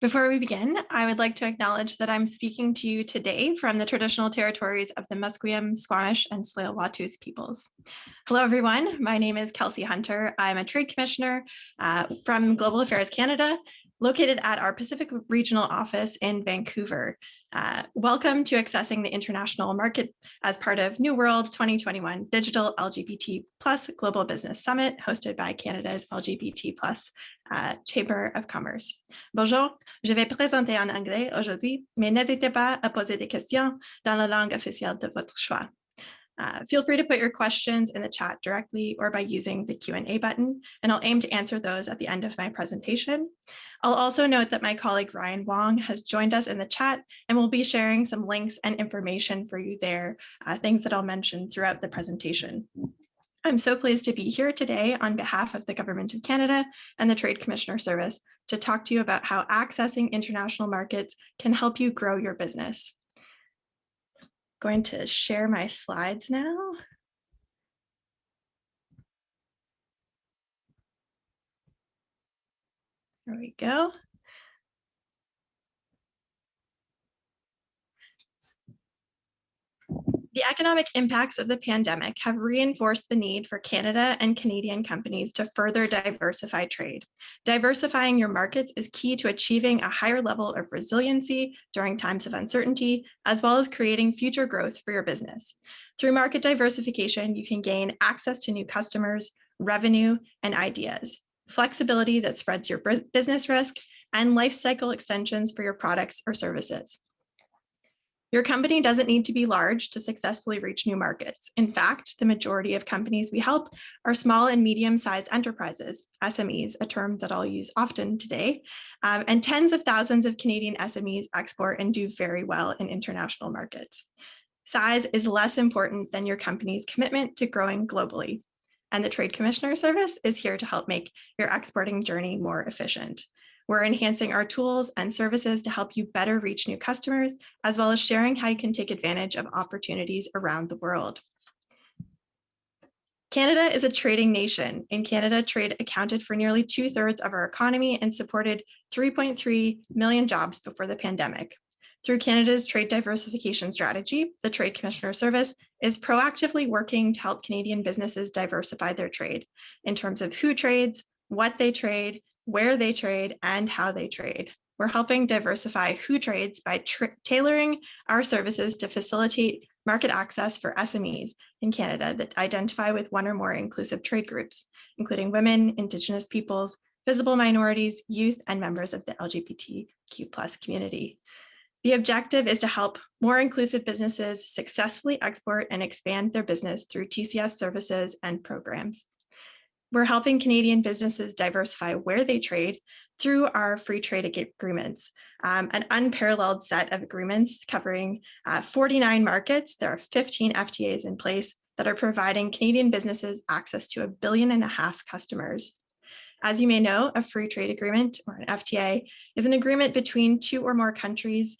Before we begin, I would like to acknowledge that I'm speaking to you today from the traditional territories of the Musqueam, Squamish, and Tsleil-Waututh peoples. Hello, everyone. My name is Kelsey Hunter. I'm a trade commissioner from Global Affairs Canada, located at our Pacific Regional Office in Vancouver. Welcome to Accessing the International Market as part of New World 2021 Digital LGBT Plus Global Business Summit, hosted by Canada's LGBT Plus Chamber of Commerce. Bonjour, je vais présenter en anglais aujourd'hui, mais n'hésitez pas à poser des questions dans la langue officielle de votre choix. Feel free to put your questions in the chat directly or by using the Q&A button, and I'll aim to answer those at the end of my presentation. I'll also note that my colleague Ryan Wong has joined us in the chat and will be sharing some links and information for you there, things that I'll mention throughout the presentation. I'm so pleased to be here today on behalf of the Government of Canada and the Trade Commissioner Service to talk to you about how accessing international markets can help you grow your business. Going to share my slides now. There we go. The economic impacts of the pandemic have reinforced the need for Canada and Canadian companies to further diversify trade. Diversifying your markets is key to achieving a higher level of resiliency during times of uncertainty, as well as creating future growth for your business. Through market diversification, you can gain access to new customers, revenue, and ideas, flexibility that spreads your business risk, and life cycle extensions for your products or services. Your company doesn't need to be large to successfully reach new markets. In fact, the majority of companies we help are small and medium-sized enterprises, SMEs, a term that I'll use often today, and tens of thousands of Canadian SMEs export and do very well in international markets. Size is less important than your company's commitment to growing globally, and the Trade Commissioner Service is here to help make your exporting journey more efficient. We're enhancing our tools and services to help you better reach new customers, as well as sharing how you can take advantage of opportunities around the world. Canada is a trading nation. In Canada, trade accounted for nearly 2/3 of our economy and supported 3.3 million jobs before the pandemic. Through Canada's trade diversification strategy, the Trade Commissioner Service is proactively working to help Canadian businesses diversify their trade in terms of who trades, what they trade, where they trade, and how they trade. We're helping diversify who trades by tailoring our services to facilitate market access for SMEs in Canada that identify with one or more inclusive trade groups, including women, Indigenous peoples, visible minorities, youth, and members of the LGBTQ+ community. The objective is to help more inclusive businesses successfully export and expand their business through TCS services and programs. We're helping Canadian businesses diversify where they trade through our free trade agreements, an unparalleled set of agreements covering 49 markets. There are 15 FTAs in place that are providing Canadian businesses access to 1.5 billion customers. As you may know, a free trade agreement, or an FTA, is an agreement between two or more countries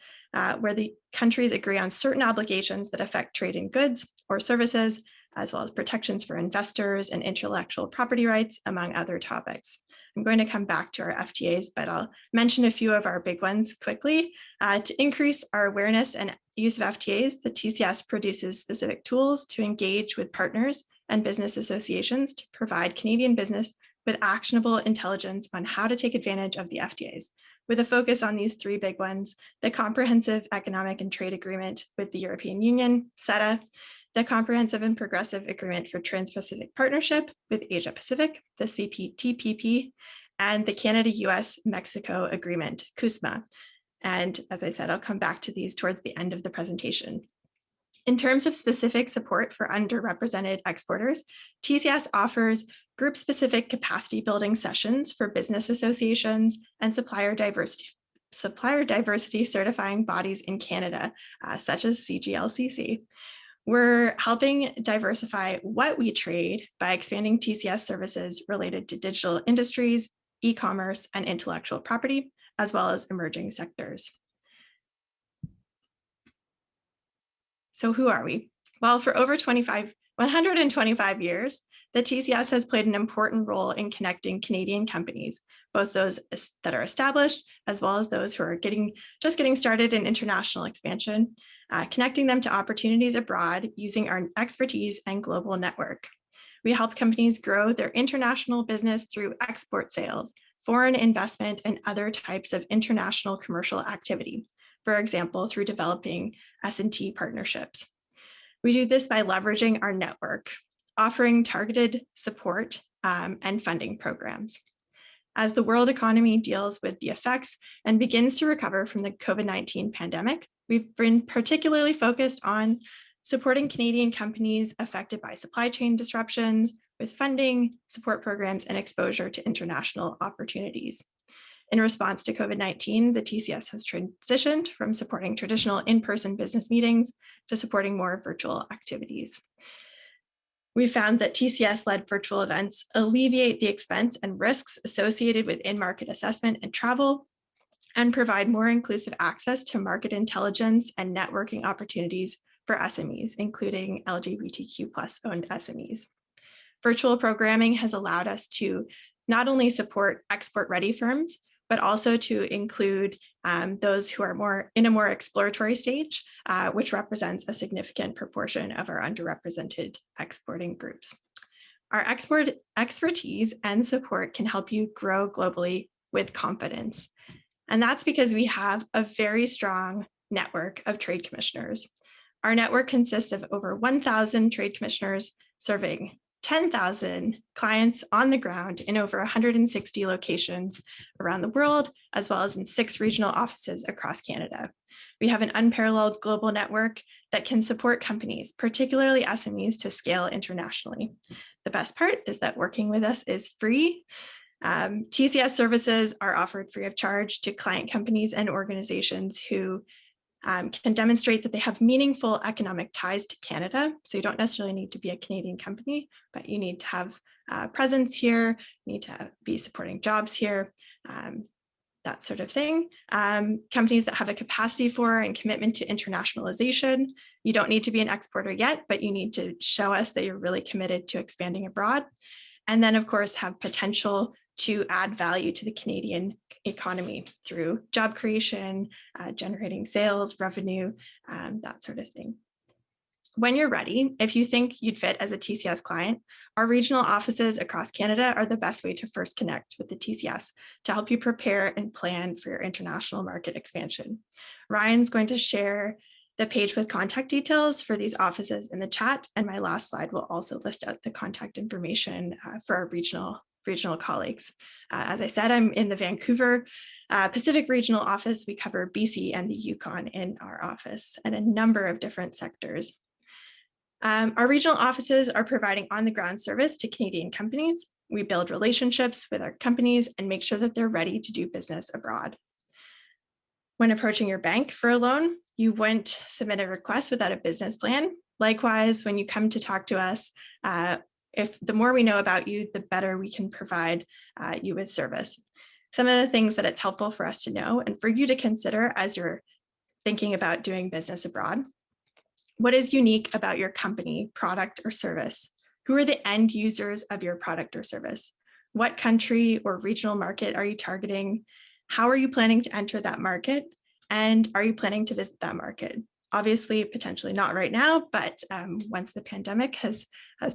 where the countries agree on certain obligations that affect trade in goods or services, as well as protections for investors and intellectual property rights, among other topics. I'm going to come back to our FTAs, but I'll mention a few of our big ones quickly. To increase our awareness and use of FTAs, the TCS produces specific tools to engage with partners and business associations to provide Canadian business with actionable intelligence on how to take advantage of the FTAs, with a focus on these three big ones: the Comprehensive Economic and Trade Agreement with the European Union, CETA, the Comprehensive and Progressive Agreement for Trans-Pacific Partnership with Asia Pacific, the CPTPP, and the Canada-US-Mexico Agreement, CUSMA. And as I said, I'll come back to these towards the end of the presentation. In terms of specific support for underrepresented exporters, TCS offers group-specific capacity building sessions for business associations and supplier diversity certifying bodies in Canada, such as CGLCC. We're helping diversify what we trade by expanding TCS services related to digital industries, e-commerce, and intellectual property, as well as emerging sectors. So who are we? Well, for over 125 years, the TCS has played an important role in connecting Canadian companies, both those that are established as well as those who are just getting started in international expansion, connecting them to opportunities abroad using our expertise and global network. We help companies grow their international business through export sales, foreign investment, and other types of international commercial activity, for example, through developing S&T partnerships. We do this by leveraging our network, offering targeted support and funding programs. As the world economy deals with the effects and begins to recover from the COVID-19 pandemic, we've been particularly focused on supporting Canadian companies affected by supply chain disruptions with funding, support programs, and exposure to international opportunities. In response to COVID-19, the TCS has transitioned from supporting traditional in-person business meetings to supporting more virtual activities. We found that TCS-led virtual events alleviate the expense and risks associated with in-market assessment and travel, and provide more inclusive access to market intelligence and networking opportunities for SMEs, including LGBTQ+ owned SMEs. Virtual programming has allowed us to not only support export-ready firms, but also to include those who are in a more exploratory stage, which represents a significant proportion of our underrepresented exporting groups. Our export expertise and support can help you grow globally with confidence. And that's because we have a very strong network of trade commissioners. Our network consists of over 1,000 trade commissioners serving 10,000 clients on the ground in over 160 locations around the world, as well as in 6 regional offices across Canada. We have an unparalleled global network that can support companies, particularly SMEs, to scale internationally. The best part is that working with us is free. TCS services are offered free of charge to client companies and organizations who can demonstrate that they have meaningful economic ties to Canada. So you don't necessarily need to be a Canadian company, but you need to have presence here, you need to be supporting jobs here, that sort of thing. Companies that have a capacity for and commitment to internationalization. You don't need to be an exporter yet, but you need to show us that you're really committed to expanding abroad. And then, of course, have potential to add value to the Canadian economy through job creation, generating sales, revenue, that sort of thing. When you're ready, if you think you'd fit as a TCS client, our regional offices across Canada are the best way to first connect with the TCS to help you prepare and plan for your international market expansion. Ryan's going to share the page with contact details for these offices in the chat, and my last slide will also list out the contact information for our regional colleagues. As I said, I'm in the Vancouver Pacific Regional Office. We cover BC and the Yukon in our office and a number of different sectors. Our regional offices are providing on-the-ground service to Canadian companies. We build relationships with our companies and make sure that they're ready to do business abroad. When approaching your bank for a loan, you wouldn't submit a request without a business plan. Likewise, when you come to talk to us, if the more we know about you, the better we can provide you with service. Some of the things that it's helpful for us to know and for you to consider as you're thinking about doing business abroad. What is unique about your company, product, or service? Who are the end users of your product or service? What country or regional market are you targeting? How are you planning to enter that market? And are you planning to visit that market? Obviously, potentially not right now, but once the pandemic has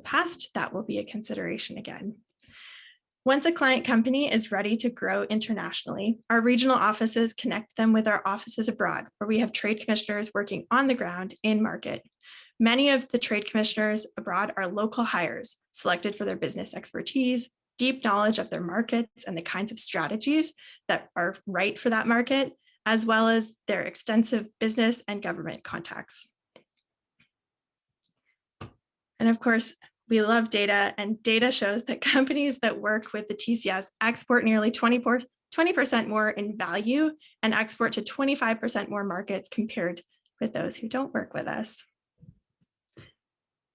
passed, that will be a consideration again. Once a client company is ready to grow internationally, our regional offices connect them with our offices abroad, where we have trade commissioners working on the ground in market. Many of the trade commissioners abroad are local hires, selected for their business expertise, deep knowledge of their markets and the kinds of strategies that are right for that market, as well as their extensive business and government contacts. And of course, we love data, and data shows that companies that work with the TCS export nearly 20% more in value and export to 25% more markets compared with those who don't work with us.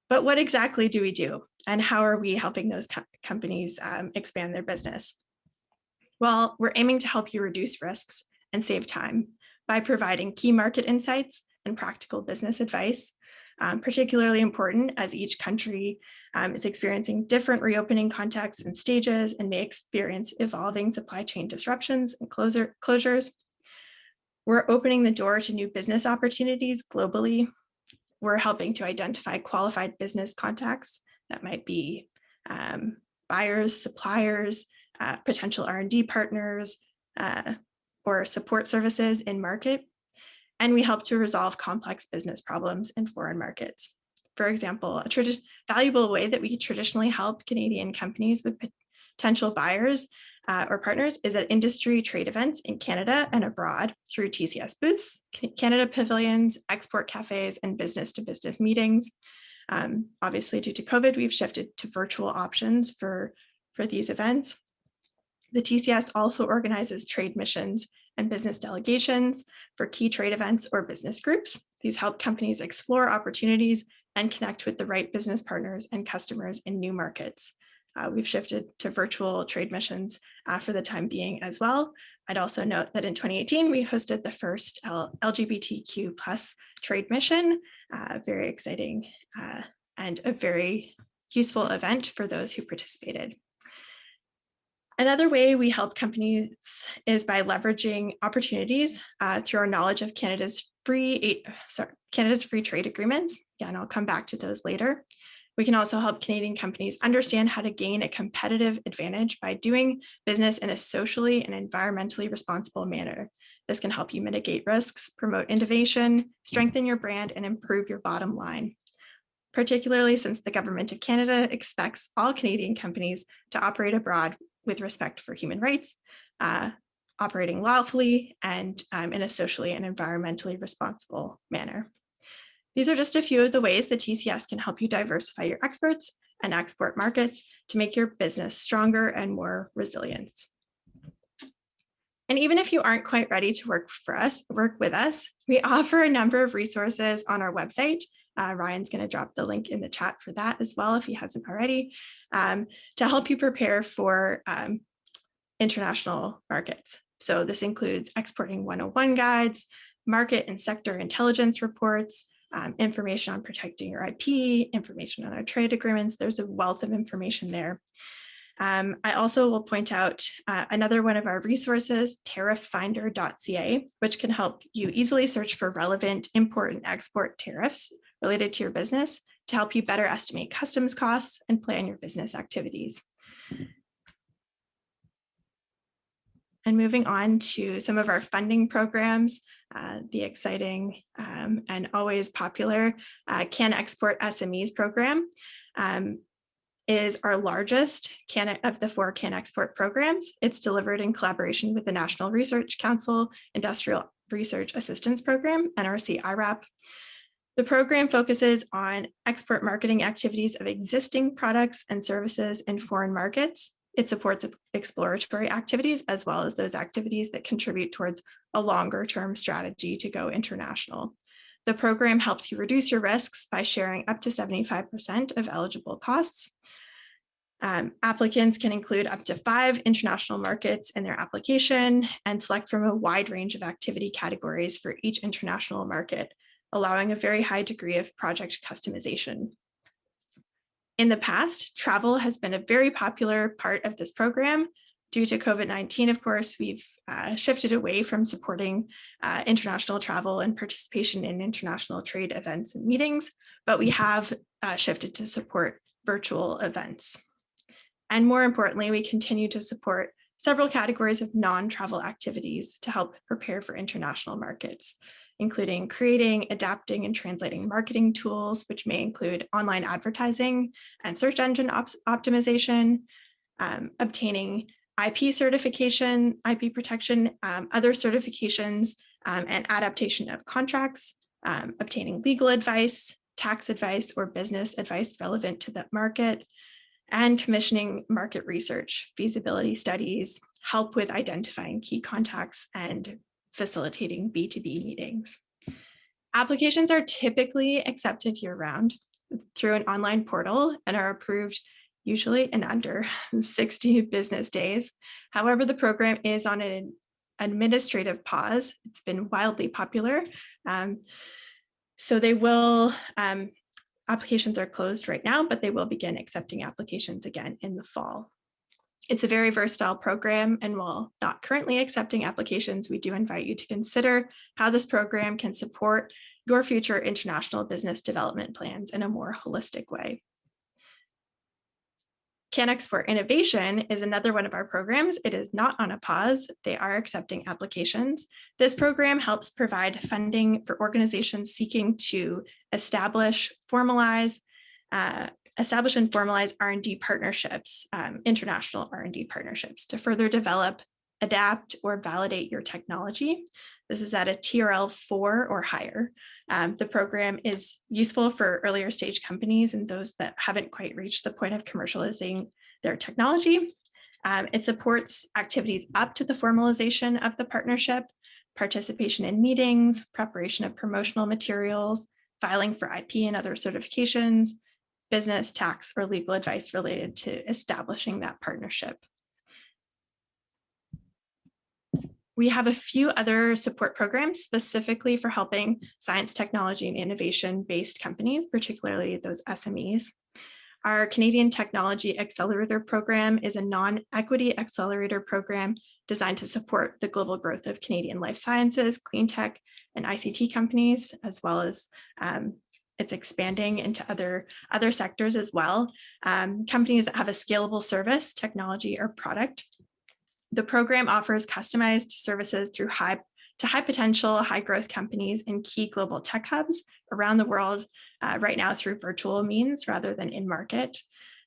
But what exactly do we do, and how are we helping those companies expand their business? Well, we're aiming to help you reduce risks and save time by providing key market insights and practical business advice, particularly important as each country is experiencing different reopening contexts and stages and may experience evolving supply chain disruptions and closures. We're opening the door to new business opportunities globally. We're helping to identify qualified business contacts that might be buyers, suppliers, potential R&D partners, or support services in market. And we help to resolve complex business problems in foreign markets. For example, a valuable way that we traditionally help Canadian companies with potential buyers or partners is at industry trade events in Canada and abroad through TCS booths, Canada pavilions, export cafes, and business-to-business meetings. Obviously, due to COVID, we've shifted to virtual options for these events. The TCS also organizes trade missions and business delegations for key trade events or business groups. These help companies explore opportunities and connect with the right business partners and customers in new markets. We've shifted to virtual trade missions for the time being as well. I'd also note that in 2018, we hosted the first LGBTQ+ trade mission, very exciting and a very useful event for those who participated. Another way we help companies is by leveraging opportunities through our knowledge of Canada's free trade agreements. Again, I'll come back to those later. We can also help Canadian companies understand how to gain a competitive advantage by doing business in a socially and environmentally responsible manner. This can help you mitigate risks, promote innovation, strengthen your brand, and improve your bottom line, particularly since the Government of Canada expects all Canadian companies to operate abroad with respect for human rights, operating lawfully, and in a socially and environmentally responsible manner. These are just a few of the ways that TCS can help you diversify your exports and export markets to make your business stronger and more resilient. And even if you aren't quite ready to work with us, we offer a number of resources on our website. Ryan's going to drop the link in the chat for that as well if he hasn't already, to help you prepare for international markets. So this includes exporting 101 guides, market and sector intelligence reports, information on protecting your IP, information on our trade agreements. There's a wealth of information there. I also will point out another one of our resources, tarifffinder.ca, which can help you easily search for relevant import and export tariffs related to your business to help you better estimate customs costs and plan your business activities. And moving on to some of our funding programs, the exciting and always popular Can Export SMEs program is our largest of the 4 Can Export programs. It's delivered in collaboration with the National Research Council Industrial Research Assistance Program, NRC IRAP. The program focuses on export marketing activities of existing products and services in foreign markets. It supports exploratory activities as well as those activities that contribute towards a longer-term strategy to go international. The program helps you reduce your risks by sharing up to 75% of eligible costs. Applicants can include up to 5 international markets in their application and select from a wide range of activity categories for each international market, allowing a very high degree of project customization. In the past, travel has been a very popular part of this program. Due to COVID-19, of course, we've shifted away from supporting international travel and participation in international trade events and meetings, but we have shifted to support virtual events. And more importantly, we continue to support several categories of non-travel activities to help prepare for international markets, including creating, adapting, and translating marketing tools, which may include online advertising and search engine optimization, obtaining IP certification, IP protection, other certifications, and adaptation of contracts, obtaining legal advice, tax advice, or business advice relevant to the market, and commissioning market research, feasibility studies, help with identifying key contacts, and facilitating B2B meetings. Applications are typically accepted year-round through an online portal and are approved usually in under 60 business days. However, the program is on an administrative pause. It's been wildly popular. So they will applications are closed right now, but they will begin accepting applications again in the fall. It's a very versatile program, and while not currently accepting applications, we do invite you to consider how this program can support your future international business development plans in a more holistic way. CanExport Innovation is another one of our programs. It is not on a pause. They are accepting applications. This program helps provide funding for organizations seeking to establish and formalize R&D partnerships, international R&D partnerships, to further develop, adapt, or validate your technology. This is at a TRL 4 or higher. The program is useful for earlier stage companies and those that haven't quite reached the point of commercializing their technology. It supports activities up to the formalization of the partnership, participation in meetings, preparation of promotional materials, filing for IP and other certifications, business, tax, or legal advice related to establishing that partnership. We have a few other support programs specifically for helping science, technology, and innovation-based companies, particularly those SMEs. Our Canadian Technology Accelerator program is a non-equity accelerator program designed to support the global growth of Canadian life sciences, clean tech, and ICT companies, as well as it's expanding into other sectors as well. Companies that have a scalable service, technology, or product. The program offers customized services through high potential, high growth companies in key global tech hubs around the world right now through virtual means rather than in market.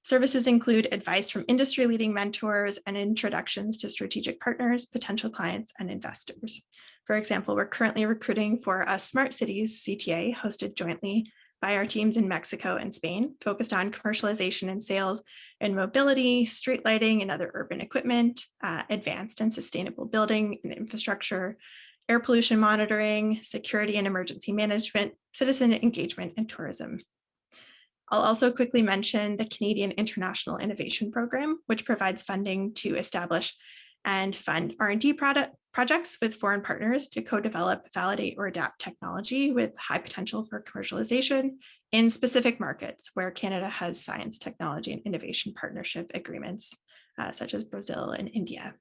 Services include advice from industry leading mentors and introductions to strategic partners, potential clients, and investors. For example, we're currently recruiting for a Smart Cities CTA hosted jointly by our teams in Mexico and Spain, focused on commercialization and sales in mobility, street lighting and other urban equipment, advanced and sustainable building and infrastructure, air pollution monitoring, security and emergency management, citizen engagement, and tourism. I'll also quickly mention the Canadian International Innovation Program, which provides funding to establish and fund R&D projects with foreign partners to co-develop, validate, or adapt technology with high potential for commercialization in specific markets where Canada has science, technology, and innovation partnership agreements, such as Brazil and India.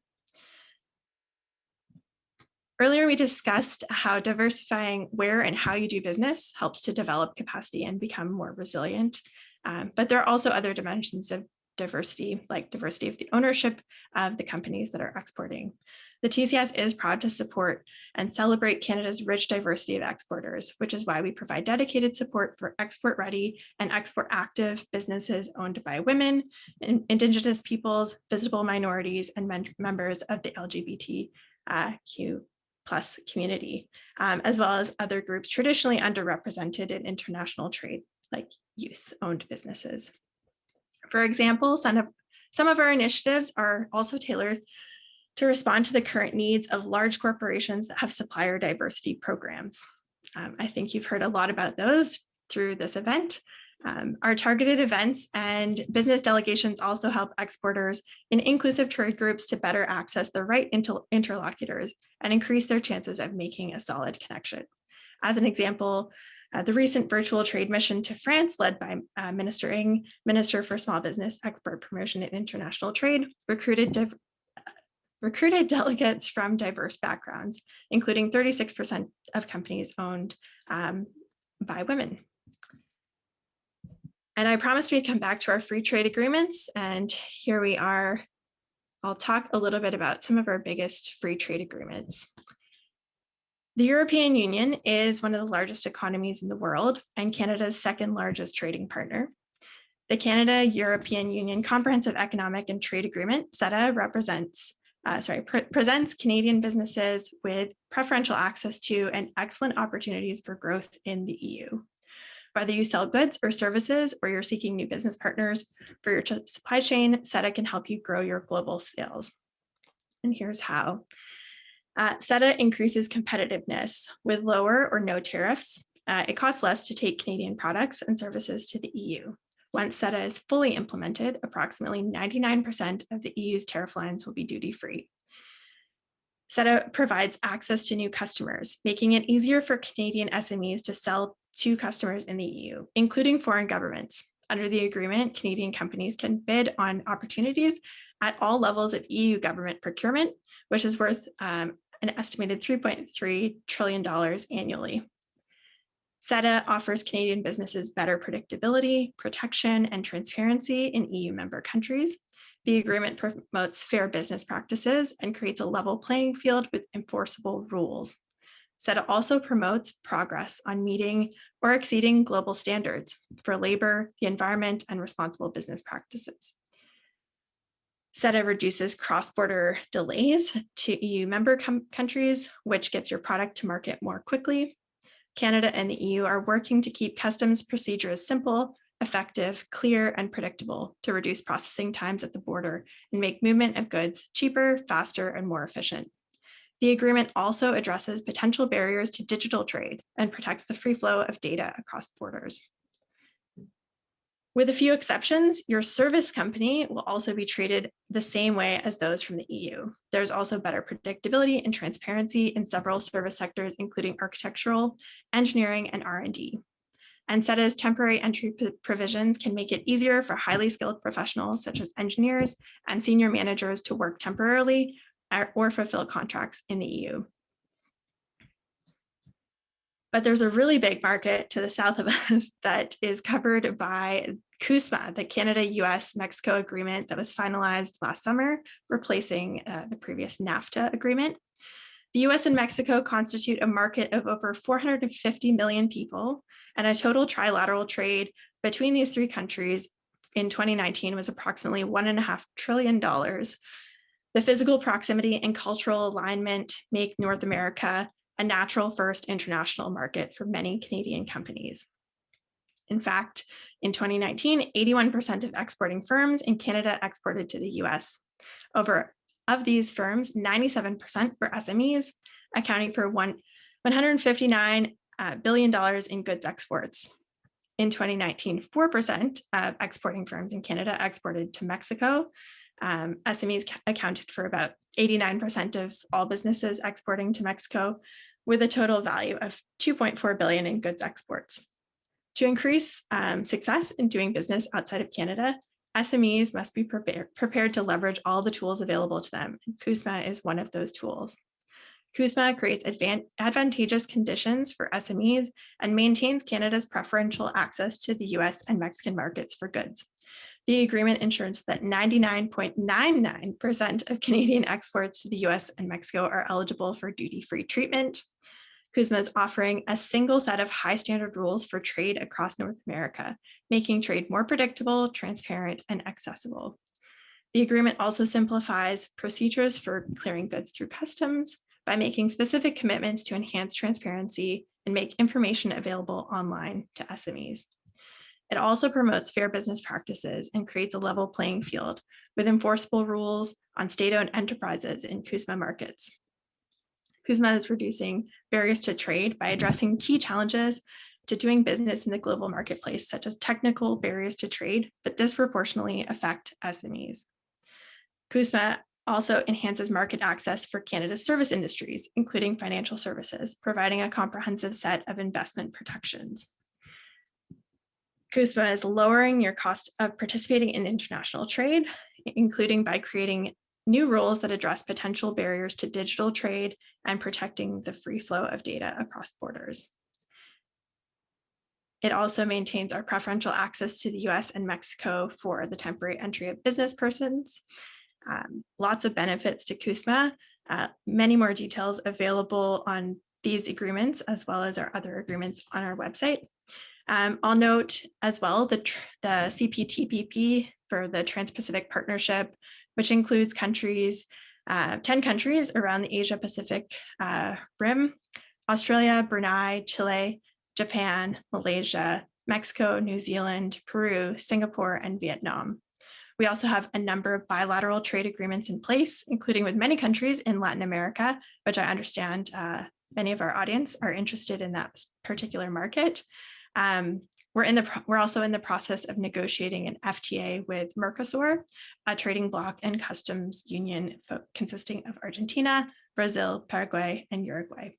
Earlier, we discussed how diversifying where and how you do business helps to develop capacity and become more resilient. But there are also other dimensions of diversity, like diversity of the ownership of the companies that are exporting. The TCS is proud to support and celebrate Canada's rich diversity of exporters, which is why we provide dedicated support for export-ready and export-active businesses owned by women, Indigenous peoples, visible minorities, and members of the LGBTQ+ community, as well as other groups traditionally underrepresented in international trade, like youth-owned businesses. For example, some of our initiatives are also tailored to respond to the current needs of large corporations that have supplier diversity programs. I think you've heard a lot about those through this event. Our targeted events and business delegations also help exporters in inclusive trade groups to better access the right interlocutors and increase their chances of making a solid connection. As an example, the recent virtual trade mission to France, led by Minister Ng, Minister for Small Business, Export Promotion and International Trade, recruited delegates from diverse backgrounds, including 36% of companies owned by women. And I promised we'd come back to our free trade agreements, and here we are. I'll talk a little bit about some of our biggest free trade agreements. The European Union is one of the largest economies in the world and Canada's second largest trading partner. The Canada-European Union Comprehensive Economic and Trade Agreement, CETA, presents Canadian businesses with preferential access to and excellent opportunities for growth in the EU. Whether you sell goods or services, or you're seeking new business partners for your supply chain, CETA can help you grow your global sales. And here's how. CETA increases competitiveness with lower or no tariffs. It costs less to take Canadian products and services to the EU. Once CETA is fully implemented, approximately 99% of the EU's tariff lines will be duty-free. CETA provides access to new customers, making it easier for Canadian SMEs to sell to customers in the EU, including foreign governments. Under the agreement, Canadian companies can bid on opportunities at all levels of EU government procurement, which is worth an estimated $3.3 trillion annually. CETA offers Canadian businesses better predictability, protection, and transparency in EU member countries. The agreement promotes fair business practices and creates a level playing field with enforceable rules. CETA also promotes progress on meeting or exceeding global standards for labor, the environment, and responsible business practices. CETA reduces cross-border delays to EU member countries, which gets your product to market more quickly. Canada and the EU are working to keep customs procedures simple, effective, clear, and predictable to reduce processing times at the border and make movement of goods cheaper, faster, and more efficient. The agreement also addresses potential barriers to digital trade and protects the free flow of data across borders. With a few exceptions, your service company will also be treated the same way as those from the EU. There's also better predictability and transparency in several service sectors, including architectural, engineering, and R&D. And CETA's temporary entry provisions can make it easier for highly skilled professionals, such as engineers and senior managers, to work temporarily or fulfill contracts in the EU. But there's a really big market to the south of us that is covered by CUSMA, the Canada-US-Mexico agreement that was finalized last summer, replacing the previous NAFTA agreement. The US and Mexico constitute a market of over 450 million people, and a total trilateral trade between these three countries in 2019 was approximately $1.5 trillion. The physical proximity and cultural alignment make North America a natural first international market for many Canadian companies. In fact, in 2019, 81% of exporting firms in Canada exported to the US. Of these firms, 97% were SMEs, accounting for $159 billion in goods exports. In 2019, 4% of exporting firms in Canada exported to Mexico. SMEs accounted for about 89% of all businesses exporting to Mexico, with a total value of $2.4 billion in goods exports. To increase success in doing business outside of Canada, SMEs must be prepared to leverage all the tools available to them. CUSMA is one of those tools. CUSMA creates advantageous conditions for SMEs and maintains Canada's preferential access to the US and Mexican markets for goods. The agreement ensures that 99.99% of Canadian exports to the US and Mexico are eligible for duty-free treatment. CUSMA is offering a single set of high standard rules for trade across North America, making trade more predictable, transparent, and accessible. The agreement also simplifies procedures for clearing goods through customs by making specific commitments to enhance transparency and make information available online to SMEs. It also promotes fair business practices and creates a level playing field with enforceable rules on state-owned enterprises in CUSMA markets. CUSMA is reducing barriers to trade by addressing key challenges to doing business in the global marketplace, such as technical barriers to trade that disproportionately affect SMEs. CUSMA also enhances market access for Canada's service industries, including financial services, providing a comprehensive set of investment protections. CUSMA is lowering your cost of participating in international trade, including by creating new rules that address potential barriers to digital trade and protecting the free flow of data across borders. It also maintains our preferential access to the US and Mexico for the temporary entry of business persons. Lots of benefits to CUSMA, many more details available on these agreements as well as our other agreements on our website. I'll note as well the CPTPP for the Trans-Pacific Partnership, which includes 10 countries around the Asia-Pacific rim: Australia, Brunei, Chile, Japan, Malaysia, Mexico, New Zealand, Peru, Singapore, and Vietnam. We also have a number of bilateral trade agreements in place, including with many countries in Latin America, which I understand many of our audience are interested in that particular market. We're also in the process of negotiating an FTA with Mercosur, a trading bloc and customs union consisting of Argentina, Brazil, Paraguay, and Uruguay.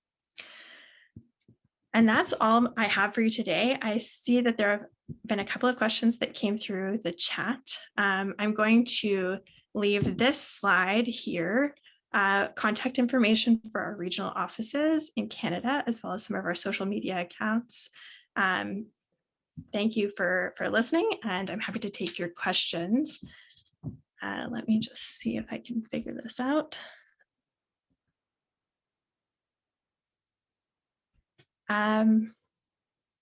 And that's all I have for you today. I see that there have been a couple of questions that came through the chat. I'm going to leave this slide here, contact information for our regional offices in Canada, as well as some of our social media accounts. Thank you for listening, and I'm happy to take your questions. Let me just see if I can figure this out.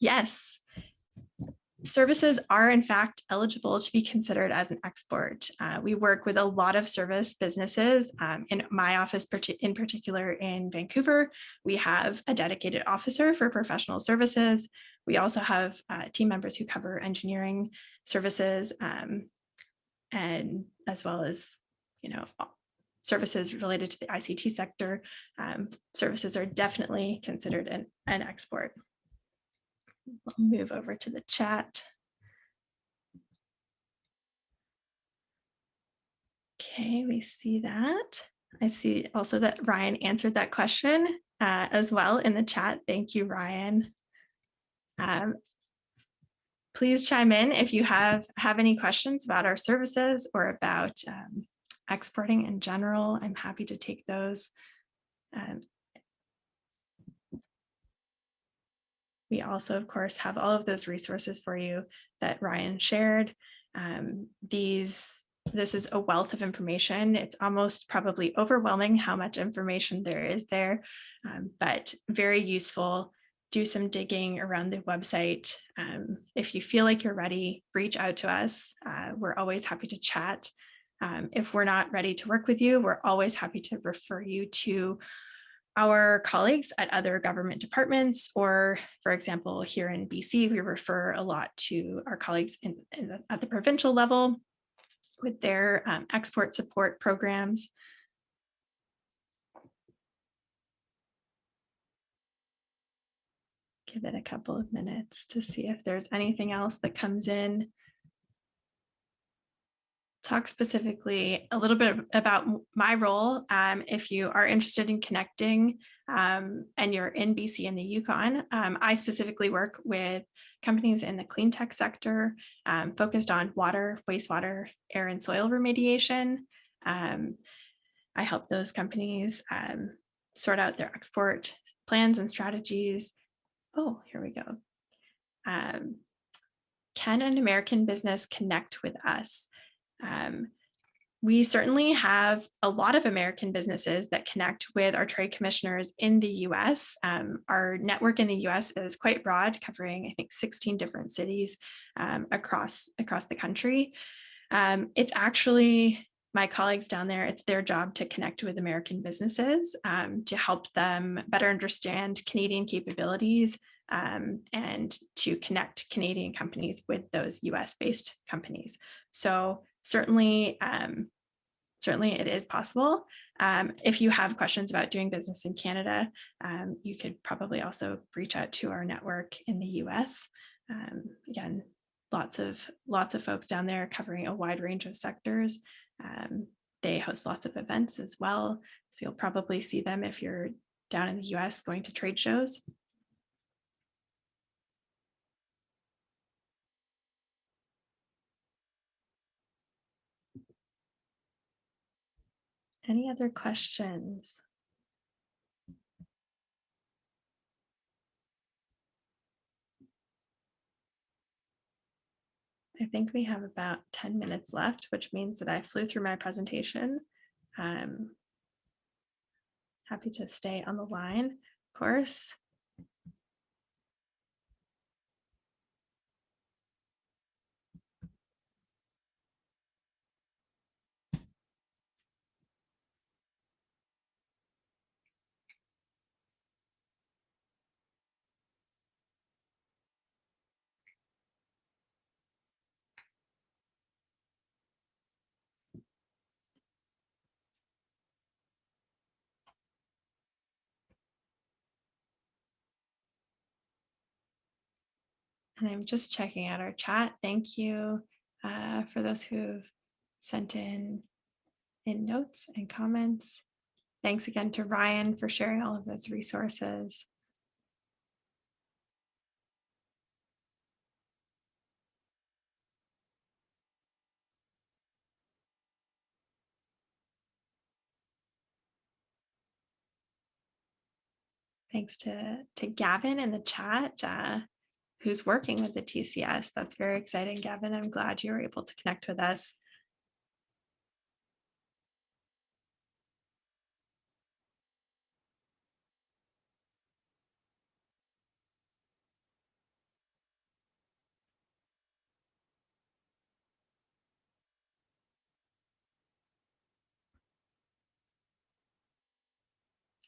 Yes, services are in fact eligible to be considered as an export. We work with a lot of service businesses. In my office in particular in Vancouver, we have a dedicated officer for professional services. We also have team members who cover engineering services, and as well as, services related to the ICT sector. Services are definitely considered an export. I'll move over to the chat. Okay, we see that. I see also that Ryan answered that question as well in the chat. Thank you, Ryan. Please chime in if you have any questions about our services or about exporting in general. I'm happy to take those. We also, of course, have all of those resources for you that Ryan shared. This is a wealth of information. It's almost probably overwhelming how much information there is there, but very useful. Do some digging around the website. If you feel like you're ready, reach out to us. We're always happy to chat. If we're not ready to work with you, we're always happy to refer you to our colleagues at other government departments, or for example, here in BC, we refer a lot to our colleagues at the provincial level with their export support programs. Give it a couple of minutes to see if there's anything else that comes in. Talk specifically a little bit about my role. If you are interested in connecting and you're in BC and the Yukon, I specifically work with companies in the clean tech sector, focused on water, wastewater, air and soil remediation. I help those companies sort out their export plans and strategies. Oh, here we go. Can an American business connect with us? We certainly have a lot of American businesses that connect with our trade commissioners in the US. Our network in the US is quite broad, covering, I think, 16 different cities across the country. It's actually my colleagues down there, it's their job to connect with American businesses to help them better understand Canadian capabilities and to connect Canadian companies with those US-based companies. So certainly it is possible. If you have questions about doing business in Canada, you could probably also reach out to our network in the US. Again, lots of folks down there covering a wide range of sectors. They host lots of events as well, so you'll probably see them if you're down in the US going to trade shows. Any other questions? I think we have about 10 minutes left, which means that I flew through my presentation. I'm happy to stay on the line, of course. And I'm just checking out our chat. Thank you for those who've sent in notes and comments. Thanks again to Ryan for sharing all of those resources. thanks to Gavin in the chat, who's working with the TCS. That's very exciting, Gavin. I'm glad you were able to connect with us.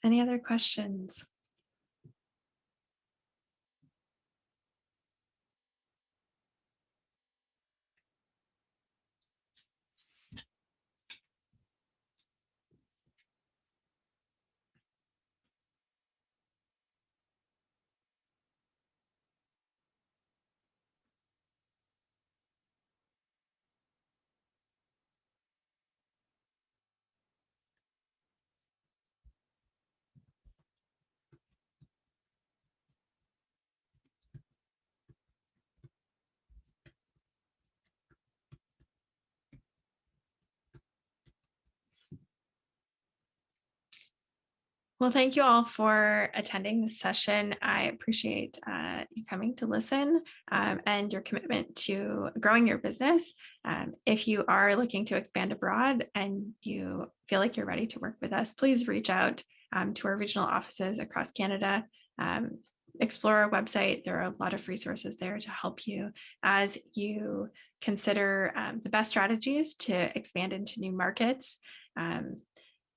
Any other questions? Well, thank you all for attending this session. I appreciate you coming to listen and your commitment to growing your business. If you are looking to expand abroad and you feel like you're ready to work with us, please reach out to our regional offices across Canada. Explore our website. There are a lot of resources there to help you as you consider the best strategies to expand into new markets.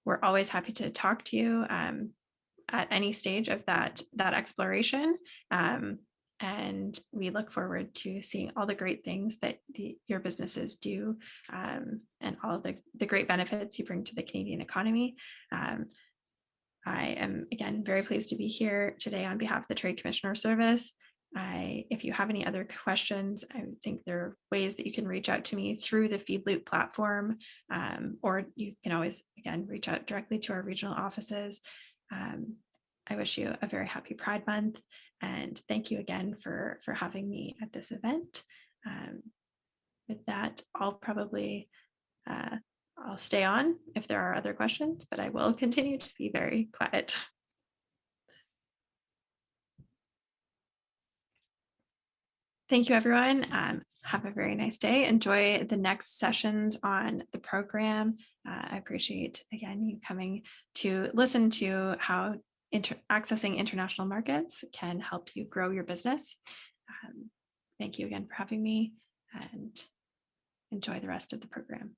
We're always happy to talk to you at any stage of that exploration. And we look forward to seeing all the great things that your businesses do and all the great benefits you bring to the Canadian economy. I am, again, very pleased to be here today on behalf of the Trade Commissioner Service. If you have any other questions, I think there are ways that you can reach out to me through the FeedLoop platform, or you can always, again, reach out directly to our regional offices. I wish you a very happy Pride Month, and thank you again for having me at this event. With that, I'll stay on if there are other questions, but I will continue to be very quiet. Thank you, everyone. Have a very nice day. Enjoy the next sessions on the program. I appreciate, again, you coming to listen to how accessing international markets can help you grow your business. Thank you again for having me, and enjoy the rest of the program.